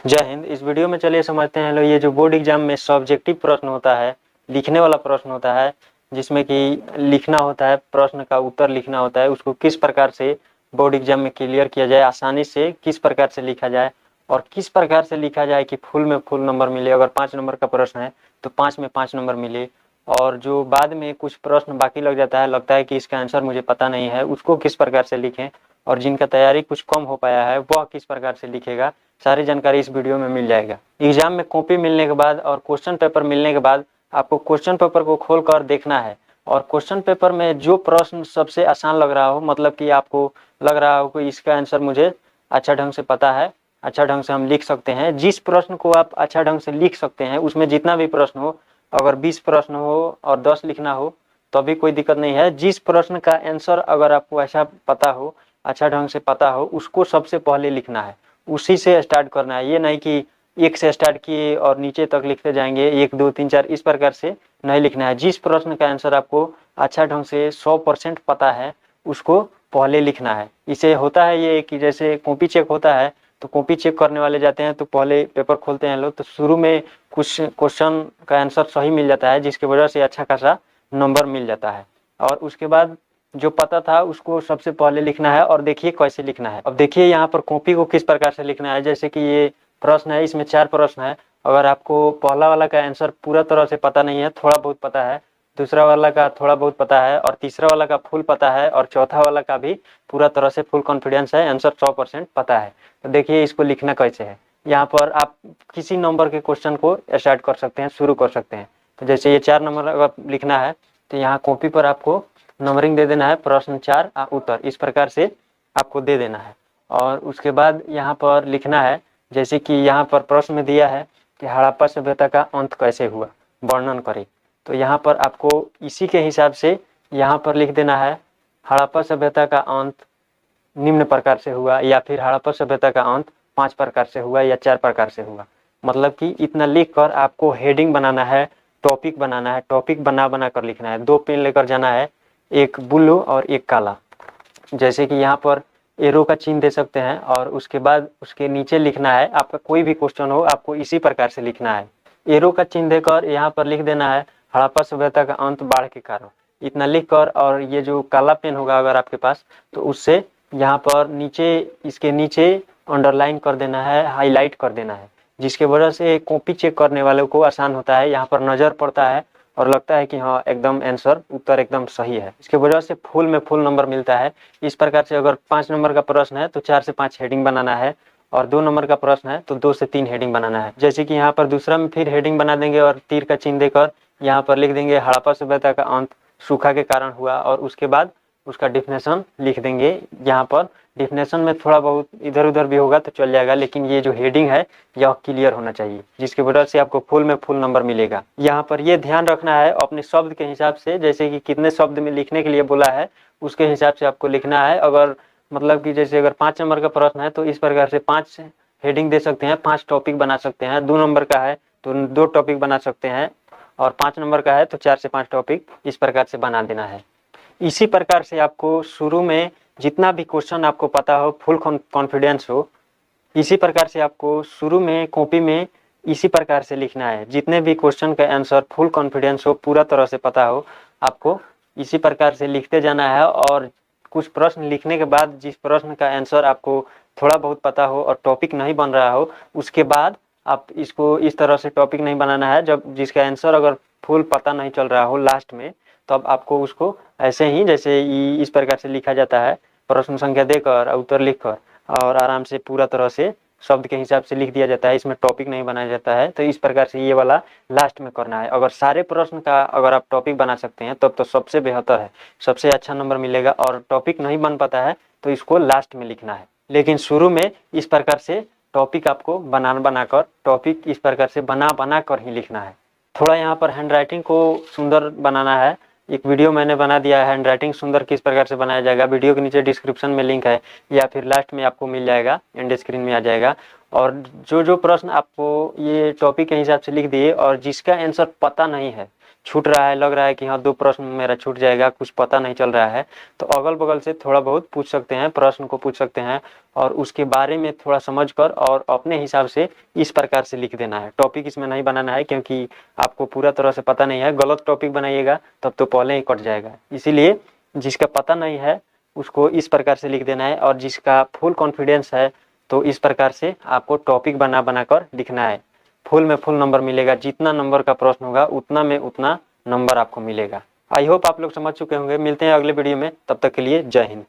जय हिंद। इस वीडियो में चलिए समझते हैं लोग, ये जो बोर्ड एग्जाम में सब्जेक्टिव प्रश्न होता है, लिखने वाला प्रश्न होता है, जिसमें कि लिखना होता है, प्रश्न का उत्तर लिखना होता है, उसको किस प्रकार से बोर्ड एग्जाम में क्लियर किया जाए, आसानी से किस प्रकार से लिखा जाए और किस प्रकार से लिखा जाए कि फुल में फुल नंबर मिले। अगर 5 नंबर का प्रश्न है तो 5 में 5 नंबर मिले, और जो बाद में कुछ प्रश्न बाकी लग जाता है, लगता है कि इसका आंसर मुझे पता नहीं है, उसको किस प्रकार से लिखें, और जिनका तैयारी कुछ कम हो पाया है वह किस प्रकार से लिखेगा, सारी जानकारी इस वीडियो में मिल जाएगा। एग्जाम में कॉपी मिलने के बाद और क्वेश्चन पेपर मिलने के बाद आपको क्वेश्चन पेपर को खोलकर देखना है, और क्वेश्चन पेपर में जो प्रश्न सबसे आसान लग रहा हो, मतलब कि आपको लग रहा हो कि इसका आंसर मुझे अच्छा ढंग से पता है, अच्छा ढंग से हम लिख सकते हैं, जिस प्रश्न को आप अच्छा ढंग से लिख सकते हैं, उसमें जितना भी प्रश्न हो, अगर 20 प्रश्न हो और 10 लिखना हो तो भी कोई दिक्कत नहीं है। जिस प्रश्न का आंसर अगर आपको ऐसा पता हो, अच्छा ढंग से पता हो, उसको सबसे पहले लिखना है, उसी से स्टार्ट करना है। ये नहीं कि एक से स्टार्ट किए और नीचे तक लिखते जाएंगे, 1 2 3 4 इस प्रकार से नहीं लिखना है। जिस प्रश्न का आंसर आपको अच्छा ढंग से 100% पता है, उसको पहले लिखना है। इसे होता है ये कि जैसे कॉपी चेक होता है, तो कॉपी चेक करने वाले जाते हैं तो पहले पेपर खोलते हैं लोग, तो शुरू में कुछ क्वेश्चन का आंसर सही मिल जाता है, जिसकी वजह से अच्छा खासा नंबर मिल जाता है, और उसके बाद जो पता था उसको सबसे पहले लिखना है। और देखिए कैसे लिखना है। अब देखिए यहाँ पर कॉपी को किस प्रकार से लिखना है। जैसे कि ये प्रश्न है, इसमें 4 प्रश्न है। अगर आपको पहला वाला का आंसर पूरा तरह से पता नहीं है, थोड़ा बहुत पता है, दूसरा वाला का थोड़ा बहुत पता है, और तीसरा वाला का फुल पता है, और चौथा वाला का भी पूरा तरह से फुल कॉन्फिडेंस है, आंसर 100% पता है, तो देखिए इसको लिखना कैसे है। यहाँ पर आप किसी नंबर के क्वेश्चन को स्टार्ट कर सकते हैं, शुरू कर सकते हैं। तो जैसे ये 4 नंबर अगर लिखना है तो यहाँ कॉपी पर आपको नंबरिंग दे देना है, प्रश्न 4 उत्तर, इस प्रकार से आपको दे देना है। और उसके बाद यहाँ पर लिखना है, जैसे कि यहाँ पर प्रश्न में दिया है कि हड़प्पा सभ्यता का अंत कैसे हुआ, वर्णन करें। तो यहाँ पर आपको इसी के हिसाब से यहाँ पर लिख देना है, हड़प्पा सभ्यता का अंत निम्न प्रकार से हुआ, या फिर हड़प्पा सभ्यता का अंत 5 प्रकार से हुआ या 4 प्रकार से हुआ। मतलब कि इतना लिख कर आपको हेडिंग बनाना है, टॉपिक बनाना है, टॉपिक बना बना कर लिखना है। 2 पेन लेकर जाना है, एक ब्लू और एक काला। जैसे कि यहाँ पर एरो का चिन्ह दे सकते हैं, और उसके बाद उसके नीचे लिखना है, आपका कोई भी क्वेश्चन हो आपको इसी प्रकार से लिखना है। एरो का चिन्ह देकर यहाँ पर लिख देना है, हड़प्पा सभ्यता का अंत बाढ़ के कारण। इतना लिख कर, और ये जो काला पेन होगा अगर आपके पास, तो उससे यहाँ पर नीचे, इसके नीचे अंडरलाइन कर देना है, हाईलाइट कर देना है, जिसके वजह से कॉपी चेक करने वालों को आसान होता है। यहाँ पर नज़र पड़ता है और लगता है कि हाँ एकदम आंसर, उत्तर एकदम सही है। इसके वजह से फुल में फुल नंबर मिलता है। इस प्रकार से अगर 5 नंबर का प्रश्न है तो 4 से 5 हेडिंग बनाना है, और 2 नंबर का प्रश्न है तो 2 से 3 हेडिंग बनाना है। जैसे कि यहाँ पर दूसरा में फिर हेडिंग बना देंगे और तीर का चिन्ह देकर यहाँ पर लिख देंगे, हड़प्पा सभ्यता का अंत सूखा के कारण हुआ, और उसके बाद उसका डिफिनेशन लिख देंगे। यहाँ पर डिफिनेशन में थोड़ा बहुत इधर उधर भी होगा तो चल जाएगा, लेकिन ये जो हेडिंग है यह क्लियर होना चाहिए, जिसकी वजह से आपको फुल में फुल नंबर मिलेगा। यहाँ पर ये ध्यान रखना है अपने शब्द के हिसाब से, जैसे कि कितने शब्द में लिखने के लिए बोला है उसके हिसाब से आपको लिखना है। अगर मतलब कि जैसे अगर 5 नंबर का प्रश्न है तो इस प्रकार से 5 हेडिंग दे सकते हैं, 5 टॉपिक बना सकते हैं। 2 नंबर का है तो 2 टॉपिक बना सकते हैं, और 5 नंबर का है तो 4 से 5 टॉपिक इस प्रकार से बना देना है। इसी प्रकार से आपको शुरू में जितना भी क्वेश्चन आपको पता हो, फुल कॉन्फिडेंस हो, इसी प्रकार से आपको शुरू में कॉपी में इसी प्रकार से लिखना है। जितने भी क्वेश्चन का आंसर फुल कॉन्फिडेंस हो, पूरा तरह से पता हो, आपको इसी प्रकार से लिखते जाना है। और कुछ प्रश्न लिखने के बाद जिस प्रश्न का आंसर आपको थोड़ा बहुत पता हो और टॉपिक नहीं बन रहा हो, उसके बाद आप इसको इस तरह से टॉपिक नहीं बनाना है। जब जिसका आंसर अगर फुल पता नहीं चल रहा हो लास्ट में, तब आपको उसको ऐसे ही जैसे इस प्रकार से लिखा जाता है, प्रश्न संख्या देकर उत्तर लिखकर, और आराम से पूरा तरह से शब्द के हिसाब से लिख दिया जाता है। इसमें टॉपिक नहीं बनाया जाता है। तो इस प्रकार से ये वाला लास्ट में करना है। अगर सारे प्रश्न का अगर आप टॉपिक बना सकते हैं तब तो सबसे बेहतर है, सबसे अच्छा नंबर मिलेगा। और टॉपिक नहीं बन पाता है तो इसको लास्ट में लिखना है, लेकिन शुरू में इस प्रकार से टॉपिक आपको बनाकर टॉपिक इस प्रकार से बना कर ही लिखना है। थोड़ा यहाँ पर हैंड राइटिंग को सुंदर बनाना है। एक वीडियो मैंने बना दिया है, हैंड सुंदर किस प्रकार से बनाया जाएगा। वीडियो के नीचे डिस्क्रिप्शन में लिंक है, या फिर लास्ट में आपको मिल जाएगा, एंड स्क्रीन में आ जाएगा। और जो जो प्रश्न आपको ये टॉपिक के हिसाब से लिख दिए और जिसका आंसर पता नहीं है, छूट रहा है, लग रहा है कि हाँ 2 प्रश्न मेरा छूट जाएगा, कुछ पता नहीं चल रहा है, तो अगल बगल से थोड़ा बहुत पूछ सकते हैं, प्रश्न को पूछ सकते हैं और उसके बारे में थोड़ा समझकर और अपने हिसाब से इस प्रकार से लिख देना है। टॉपिक इसमें नहीं बनाना है क्योंकि आपको पूरा तरह से पता नहीं है। गलत टॉपिक बनाइएगा तब तो पहले ही कट जाएगा। इसीलिए जिसका पता नहीं है उसको इस प्रकार से लिख देना है और जिसका फुल कॉन्फिडेंस है तो इस प्रकार से आपको टॉपिक बना कर लिखना है। फुल में फुल नंबर मिलेगा, जितना नंबर का प्रश्न होगा उतना में उतना नंबर आपको मिलेगा। आई होप आप लोग समझ चुके होंगे। मिलते हैं अगले वीडियो में, तब तक के लिए जय हिंद।